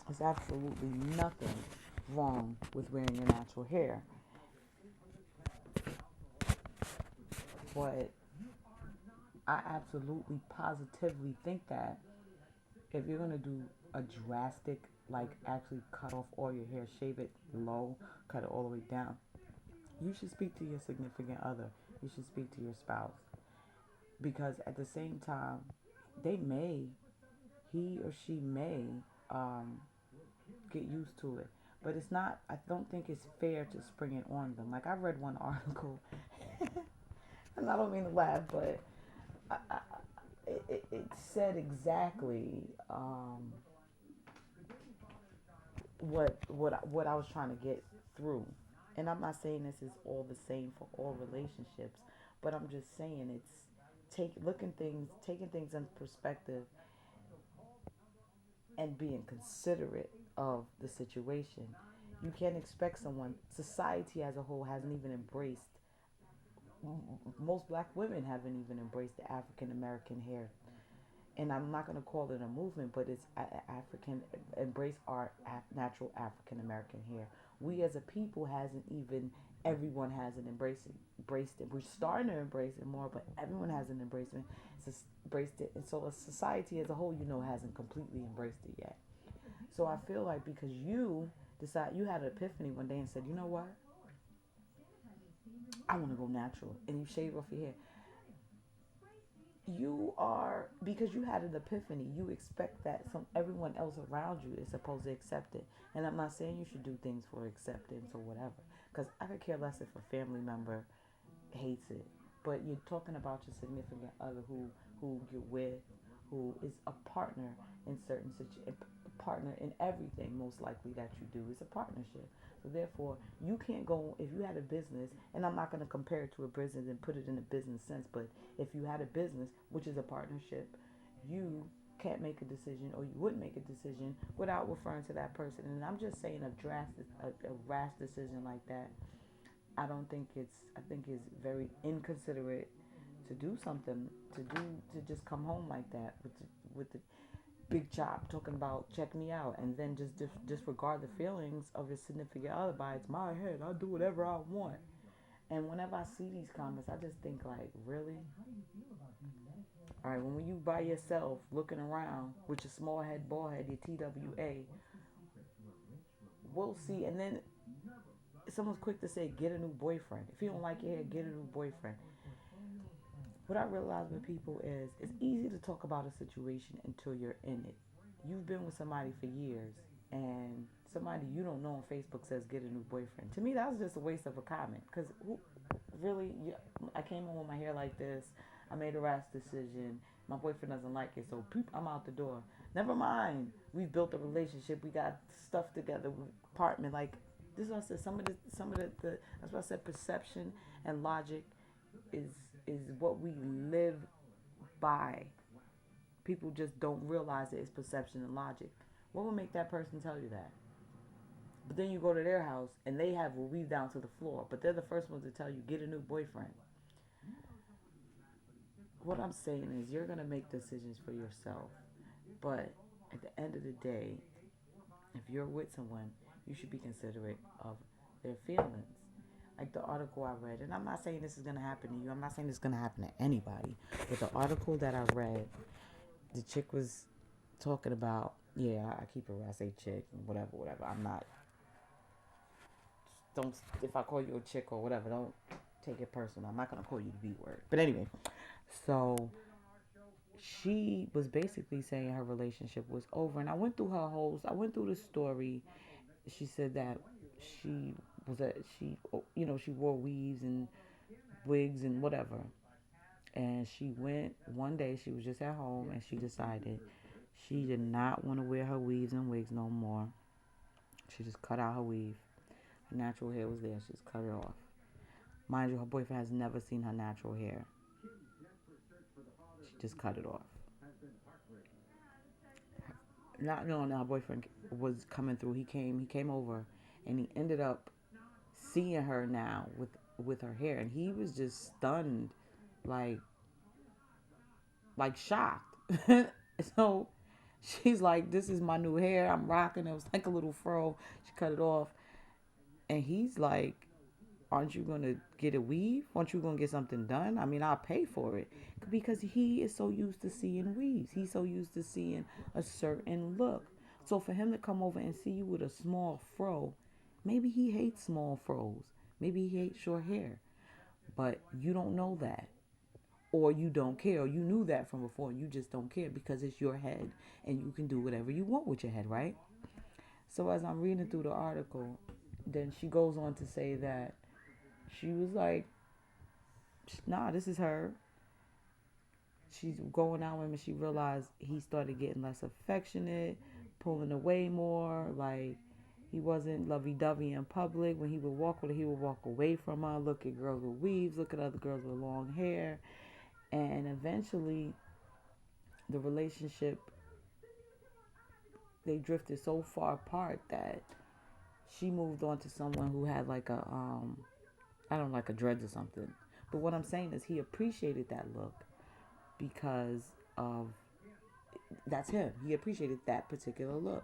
There's absolutely nothing wrong with wearing your natural hair. But I absolutely positively think that if you're gonna do a drastic, like actually cut off all your hair, shave it low, cut it all the way down, you should speak to your significant other. You should speak to your spouse. Because at the same time, they may, he or she may um, get used to it. But it's not, I don't think it's fair to spring it on them. Like I read one article, and I don't mean to laugh, but it said exactly what I was trying to get through. And I'm not saying this is all the same for all relationships, but I'm just saying it's taking things in perspective and being considerate of the situation. You can't expect someone. Society as a whole hasn't even embraced. Most black women haven't even embraced the African American hair, and I'm not going to call it a movement, but it's African embrace our natural African American hair. We as a people hasn't even everyone hasn't embraced it. We're starting to embrace it more, but everyone hasn't embraced it, and so a society as a whole, hasn't completely embraced it yet. So I feel like because you had an epiphany one day and said, you know what, I want to go natural, and you shave off your hair. You are because you had an epiphany. You expect that some everyone else around you is supposed to accept it, and I'm not saying you should do things for acceptance or whatever, because I could care less if a family member hates it. But you're talking about your significant other who you're with, who is a partner in certain situations, partner in everything most likely that you do is a partnership. So therefore, you can't go if you had a business, and I'm not going to compare it to a business and put it in a business sense, but if you had a business, which is a partnership, you can't make a decision or you wouldn't make a decision without referring to that person. And I'm just saying a rash decision like that, I think it's very inconsiderate to do something to just come home like that with the big chop talking about check me out and then just disregard the feelings of his significant other by it's my head, I'll do whatever I want. And whenever I see these comments, I just think like, really? All right, when you by yourself looking around with your small head, bald head, your TWA, we'll see. And then someone's quick to say, get a new boyfriend. If you don't like your hair, get a new boyfriend. What I realize with people is it's easy to talk about a situation until you're in it. You've been with somebody for years, and somebody you don't know on Facebook says get a new boyfriend. To me, that was just a waste of a comment. Because really, I came in with my hair like this. I made a rash decision. My boyfriend doesn't like it, so poop, I'm out the door. Never mind. We've built a relationship. We got stuff together. Apartment. Like this is what I said. Some of the that's what I said. Perception and logic is is what we live by. People just don't realize it is perception and logic. What would make that person tell you that? But then you go to their house and they have a weave down to the floor, but they're the first ones to tell you get a new boyfriend. What I'm saying is you're gonna make decisions for yourself, but at the end of the day, if you're with someone, you should be considerate of their feelings. Like the article I read, and I'm not saying this is gonna happen to you. I'm not saying this is gonna happen to anybody. But the article that I read, the chick was talking about, yeah, I keep it. I say chick, whatever, whatever. I'm not. Don't if I call you a chick or whatever, don't take it personal. I'm not gonna call you the B word. But anyway, so she was basically saying her relationship was over, and I went through the story. She said that she she wore weaves and wigs and whatever. And she went one day, she was just at home and she decided she did not want to wear her weaves and wigs no more. She just cut out her weave. Her natural hair was there. She just cut it off. Mind you, her boyfriend has never seen her natural hair. She just cut it off. Not knowing that her boyfriend was coming through, he came over and he ended up seeing her now with her hair, and he was just stunned, like shocked. So She's like, this is my new hair. I'm rocking. It was like a little fro. She cut it off. And he's like, aren't you going to get a weave? Aren't you going to get something done? I mean, I'll pay for it. Because he is so used to seeing weaves. He's so used to seeing a certain look. So for him to come over and see you with a small fro, maybe he hates small fros. Maybe he hates short hair. But you don't know that. Or you don't care. Or you knew that from before and you just don't care because it's your head. And you can do whatever you want with your head, right? So as I'm reading through the article, then she goes on to say that she was like, nah, this is her. She's going out with him and she realized he started getting less affectionate, pulling away more. Like, he wasn't lovey-dovey in public. When he would walk with her, he would walk away from her, look at girls with weaves, look at other girls with long hair. And eventually, the relationship, they drifted so far apart that she moved on to someone who had like a, I don't know, like a dreads or something. But what I'm saying is he appreciated that look because of, that's him. He appreciated that particular look.